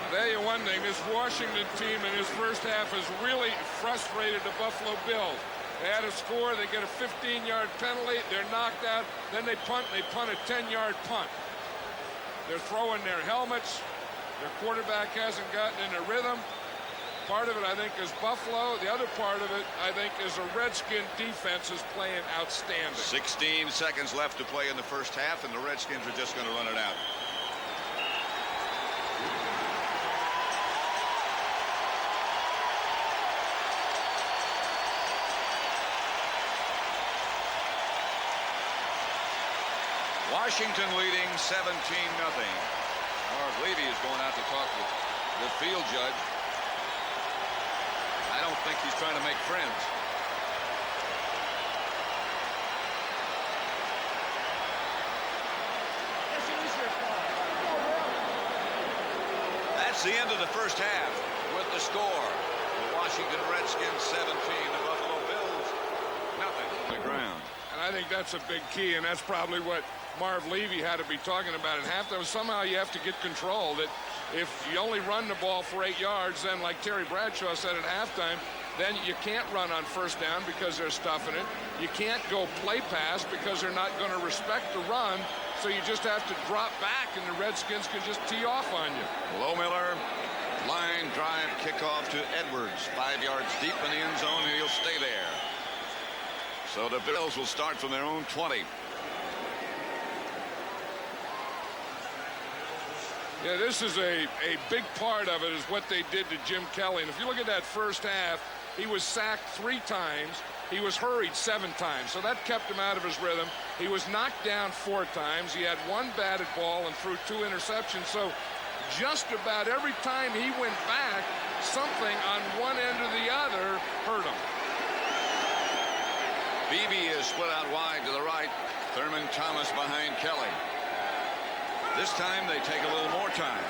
I'll tell you one thing, this Washington team in his first half has really frustrated the Buffalo Bills. They had a score, they get a 15-yard penalty, they're knocked out, then they punt a 10-yard punt. They're throwing their helmets, their quarterback hasn't gotten in a rhythm. Part of it, I think, is Buffalo. The other part of it, I think, is a Redskin defense is playing outstanding. 16 seconds left to play in the first half, and the Redskins are just going to run it out. Washington leading 17-0. Marv Levy is going out to talk with the field judge. I don't think he's trying to make friends. That's the end of the first half with the score. The Washington Redskins 17, the Buffalo Bills nothing on the ground. And I think that's a big key, and that's probably what Marv Levy had to be talking about at halftime. Somehow you have to get control. That if you only run the ball for 8 yards, then like Terry Bradshaw said at halftime, then you can't run on first down because they're stuffing it. You can't go play pass because they're not going to respect the run. So you just have to drop back, and the Redskins can just tee off on you. Lohmiller, line drive kickoff to Edwards, 5 yards deep in the end zone, and he'll stay there. So the Bills will start from their own 20. Yeah, this is a big part of it is what they did to Jim Kelly. And if you look at that first half, he was sacked 3 times. He was hurried 7 times, so that kept him out of his rhythm. He was knocked down 4 times. He had 1 batted ball and threw 2 interceptions. So just about every time he went back, something on one end or the other hurt him. Beebe is split out wide to the right. Thurman Thomas behind Kelly. This time they take a little more time.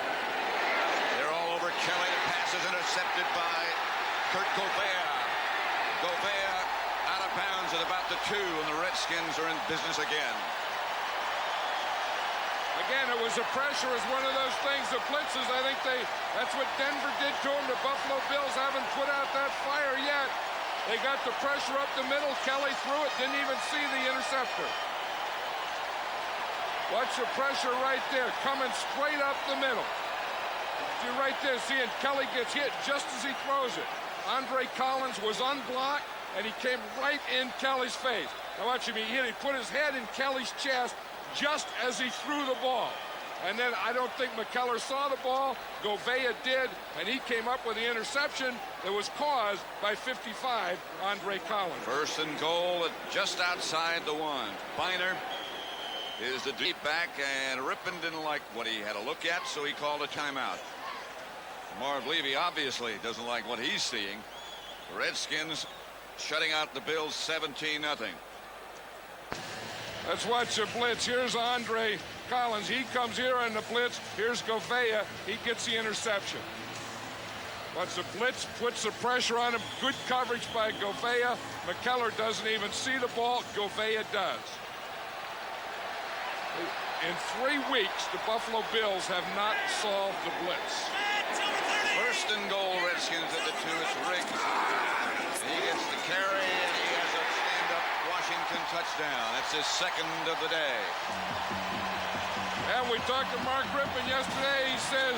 They're all over Kelly. The pass is intercepted by Kurt Gobert. Gobert out of bounds at about the 2, and the Redskins are in business again. Again, it was a pressure as one of those things, the blitzes. I think that's what Denver did to them. The Buffalo Bills haven't put out that fire yet. They got the pressure up the middle. Kelly threw it, didn't even see the interceptor. Watch the pressure right there, coming straight up the middle. See right there, seeing Kelly gets hit just as he throws it. Andre Collins was unblocked, and he came right in Kelly's face. Now watch him, he put his head in Kelly's chest just as he threw the ball. And then I don't think McKellar saw the ball. Gouveia did, and he came up with the interception that was caused by 55, Andre Collins. First and goal at just outside the 1. Biner is the deep back, and Rippon didn't like what he had a look at, so he called a timeout. Marv Levy obviously doesn't like what he's seeing. The Redskins shutting out the Bills 17-0. Let's watch the blitz. Here's Andre Collins. He comes here on the blitz. Here's Gouveia. He gets the interception. Watch the blitz, puts the pressure on him. Good coverage by Gouveia. McKellar doesn't even see the ball. Gouveia does. In 3 weeks, the Buffalo Bills have not solved the blitz. First and goal, Redskins at the 2. It's Riggs. He gets the carry, and he has a stand-up Washington touchdown. That's his 2nd of the day. And we talked to Mark Rippon yesterday. He says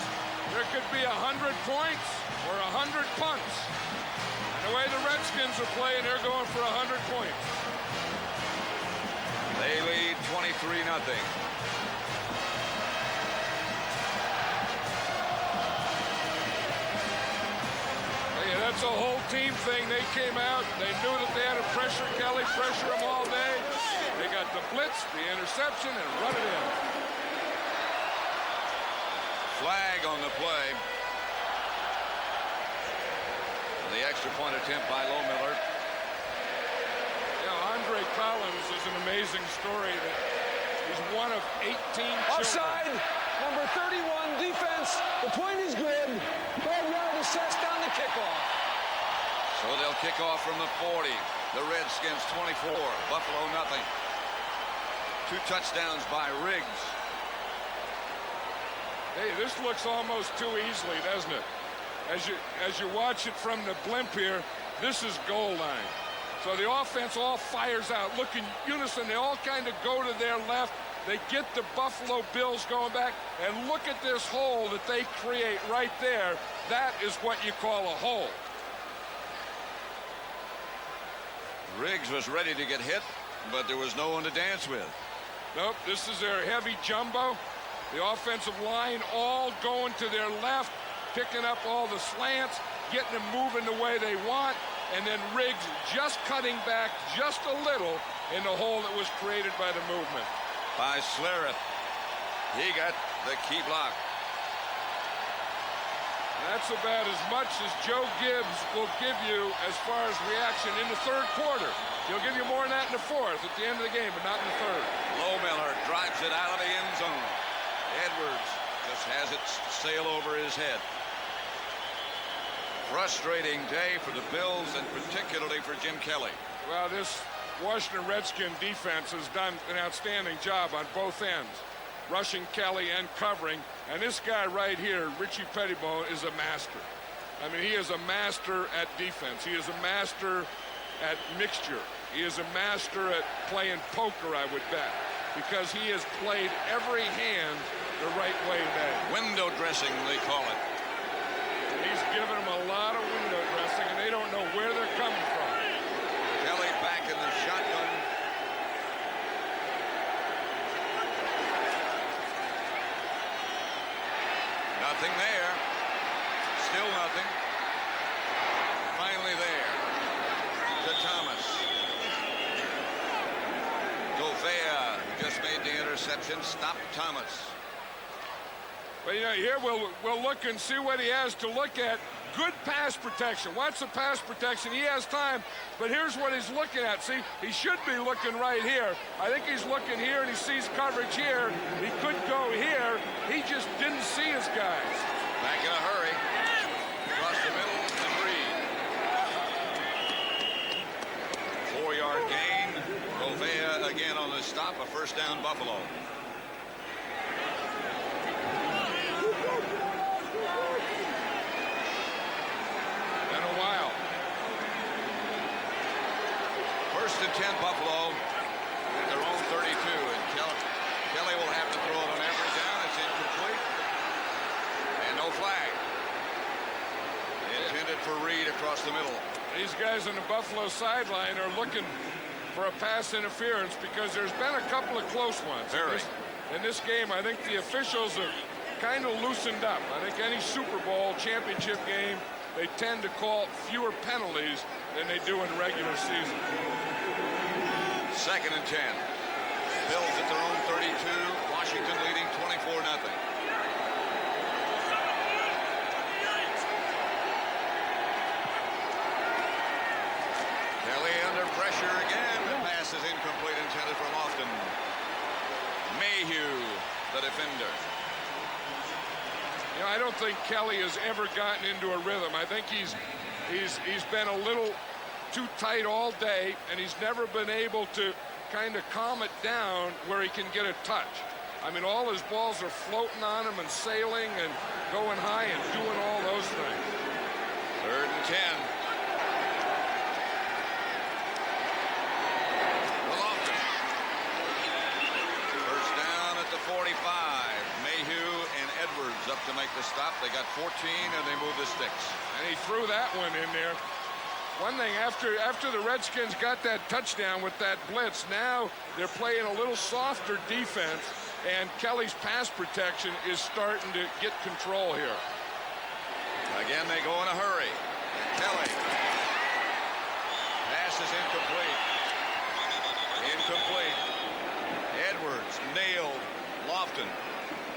there could be 100 points or 100 punts. And the way the Redskins are playing, they're going for 100 points. They lead 23-0. That's a whole team thing. They came out. They knew that they had to pressure Kelly, pressure him all day. They got the blitz, the interception, and run it in. Flag on the play. The extra point attempt by Lohmiller. Yeah, Andre Collins is an amazing story. That he's one of 18 children. Offside, number 31, defense. The point is good. 12-yard assessed on the kickoff. So they'll kick off from the 40. The Redskins 24, Buffalo nothing. 2 touchdowns by Riggs. Hey, this looks almost too easily, doesn't it? As you watch it from the blimp here, this is goal line. So the offense all fires out. Look in unison. They all kind of go to their left. They get the Buffalo Bills going back. And look at this hole that they create right there. That is what you call a hole. Riggs was ready to get hit, but there was no one to dance with. Nope, this is their heavy jumbo. The offensive line all going to their left, picking up all the slants, getting them moving the way they want, and then Riggs just cutting back just a little in the hole that was created by the movement. By Slereth. He got the key block. That's about as much as Joe Gibbs will give you as far as reaction in the 3rd quarter. He'll give you more than that in the 4th at the end of the game, but not in the 3rd. Lohmiller drives it out of the end zone. Edwards just has it sail over his head. Frustrating day for the Bills and particularly for Jim Kelly. Well, this Washington Redskin defense has done an outstanding job on both ends, rushing Kelly and covering. And this guy right here, Richie Pettibone, is a master. I mean, he is a master at defense. He is a master at mixture. He is a master at playing poker, I would bet, because he has played every hand the right way today. Window dressing, they call it. He's given Still nothing. Finally there to Thomas. Gouveia just made the interception. Stopped Thomas. But you know, here we'll look and see what he has to look at. Good pass protection. Watch the pass protection. He has time, but here's what he's looking at. See, he should be looking right here. I think he's looking here, and he sees coverage here. He could go here. He just didn't see his guys. Back in a hurry. Across the middle to Reed. 4-yard gain. Gouveia again on the stop. A first down, Buffalo. Been a while. First and 10 Buffalo at their own 32, and Kelly will have to throw it on every down. It's incomplete, and no flag. Intended for Reed across the middle. These guys on the Buffalo sideline are looking for a pass interference because there's been a couple of close ones. Very. In this game, I think the officials are kind of loosened up. I think any Super Bowl championship game, they tend to call fewer penalties than they do in regular season. Second and 10. Bills at their own 32. Washington leading 24-0. Kelly under pressure again. The pass is incomplete, intended for Lofton. Mayhew, the defender. You know, I don't think Kelly has ever gotten into a rhythm. I think he's been a little too tight all day, and he's never been able to kind of calm it down where he can get a touch. I mean, all his balls are floating on him and sailing and going high and doing all those things. Third and 10. Lofton. First down at the 45. Mayhew and Edwards up to make the stop. They got 14, and they move the sticks. And he threw that one in there. One thing, after the Redskins got that touchdown with that blitz, now they're playing a little softer defense, and Kelly's pass protection is starting to get control here. Again, they go in a hurry. Kelly. Pass is incomplete. Incomplete. Edwards nailed Lofton.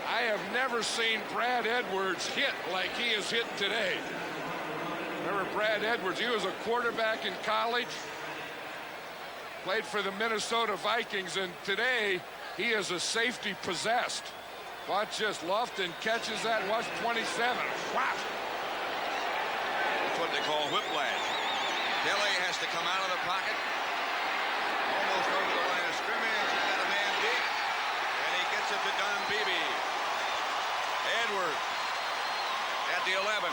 I have never seen Brad Edwards hit like he is hit today. Remember Brad Edwards, he was a quarterback in college, played for the Minnesota Vikings, and today he is a safety possessed. Watch this, Lofton catches that, and watch 27. Wow. That's what they call whiplash. Kelly has to come out of the pocket, almost over the line of scrimmage. He's got a man deep, and he gets it to Don Beebe. Edwards at the 11.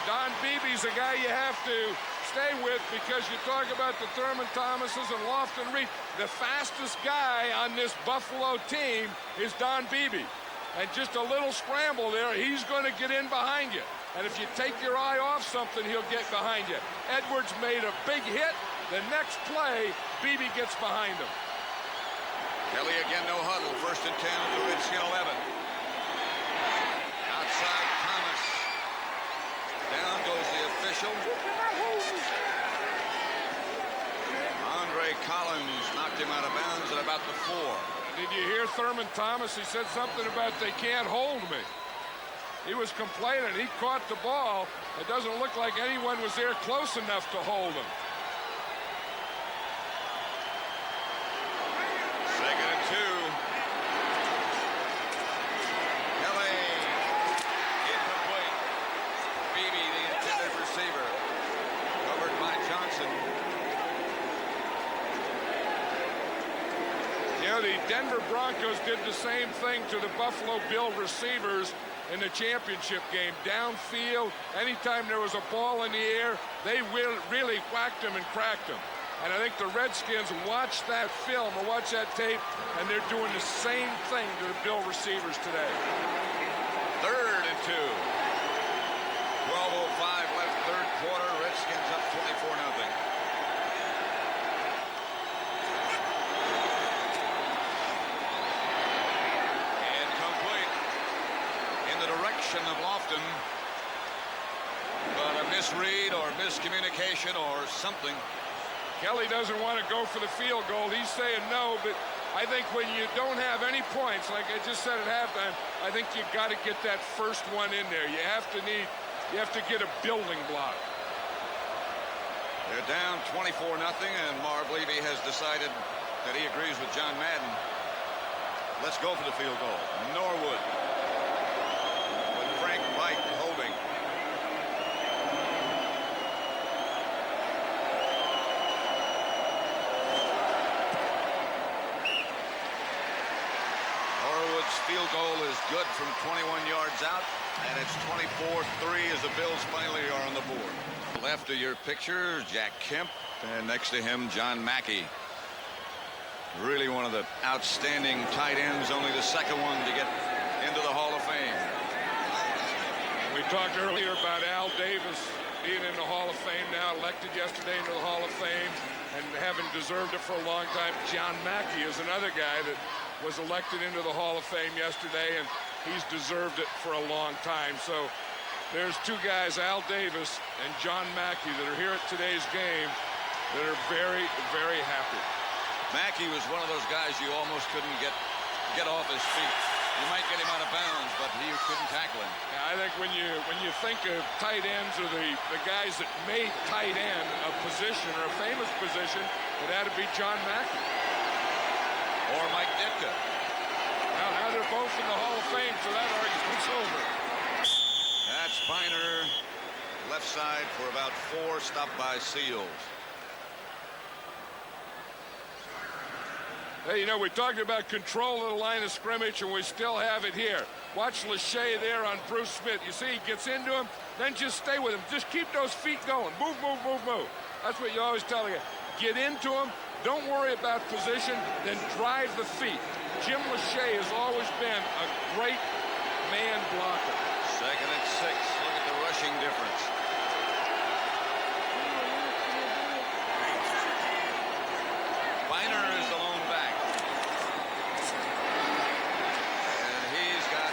Don Beebe's a guy you have to stay with because you talk about the Thurman Thomases and Lofton Reed. The fastest guy on this Buffalo team is Don Beebe. And just a little scramble there, he's going to get in behind you. And if you take your eye off something, he'll get behind you. Edwards made a big hit. The next play, Beebe gets behind him. Kelly again, no huddle. First and 10 at the Redskin 11. Outside Thomas. Down goes the official. Andre Collins knocked him out of bounds at about the 4. Did you hear Thurman Thomas? He said something about they can't hold me. He was complaining. He caught the ball. It doesn't look like anyone was there close enough to hold him. Second and 2. Kelly. Incomplete. Beebe, the intended receiver. Covered by Johnson. You know, the Denver Broncos did the same thing to the Buffalo Bill receivers in the championship game. Downfield, anytime there was a ball in the air, they really whacked them and cracked them. And I think the Redskins watched that film or watch that tape, and they're doing the same thing to the Bill receivers today. Third and 2. 12:05 left, third quarter. Redskins up 24-0. Incomplete. In the direction of Lofton. misread or miscommunication or something. Kelly doesn't want to go for the field goal. He's saying no, but I think when you don't have any points, like I just said at halftime, I think you got to get that first one in there. You have to get a building block. They're down 24-0, and Marv Levy has decided that he agrees with John Madden. Let's go for the field goal. Norwood with Frank White holding. Norwood's field goal is good from 21 yards out, and it's 24-3 as the Bills finally are on the board. Left of your picture, Jack Kemp, and next to him, John Mackey. Really one of the outstanding tight ends, only the second one to get into the Hall of Fame. We talked earlier about Al Davis being in the Hall of Fame now, elected yesterday into the Hall of Fame, and having deserved it for a long time. John Mackey is another guy that was elected into the Hall of Fame yesterday, and he's deserved it for a long time. So there's two guys, Al Davis and John Mackey, that are here at today's game that are very, very happy. Mackey was one of those guys you almost couldn't get off his feet. You might get him out of bounds, but he couldn't tackle him. Yeah, I think when you think of tight ends or the guys that made tight end a position or a famous position, it had to be John Mackey. Or Mike Ditka. Now they're both in the Hall of Fame, so that argument's over. That's Biner, left side for about 4, stopped by Seals. Hey, you know, we talked about control of the line of scrimmage, and we still have it here. Watch Lachey there on Bruce Smith. You see, he gets into him, then just stay with him. Just keep those feet going. Move, move, move, move. That's what you always tell the guy. Get into him. Don't worry about position. Then drive the feet. Jim Lachey has always been a great man blocker. Second and 6. Look at the rushing difference. Biner is the lone back. And he's got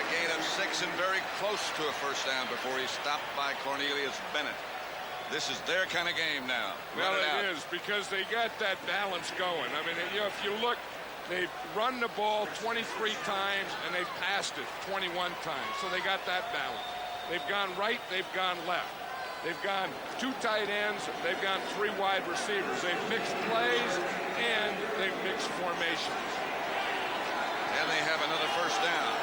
a gain of 6 and very close to a first down before he's stopped by Cornelius Bennett. This is their kind of game now. Well, it is, because they got that balance going. I mean, you know, if you look, they've run the ball 23 times and they've passed it 21 times. So they got that balance. They've gone right, they've gone left. They've gone 2 tight ends, they've gone 3 wide receivers. They've mixed plays and they've mixed formations. And they have another first down.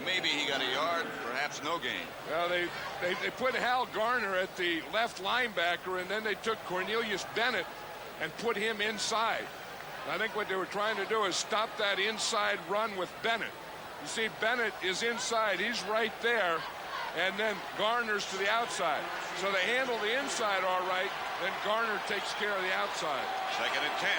Maybe he got a yard, perhaps no gain. Well, they put Hal Garner at the left linebacker, and then they took Cornelius Bennett and put him inside. I think what they were trying to do is stop that inside run with Bennett. You see, Bennett is inside. He's right there, and then Garner's to the outside. So they handle the inside all right, then Garner takes care of the outside. Second and 10.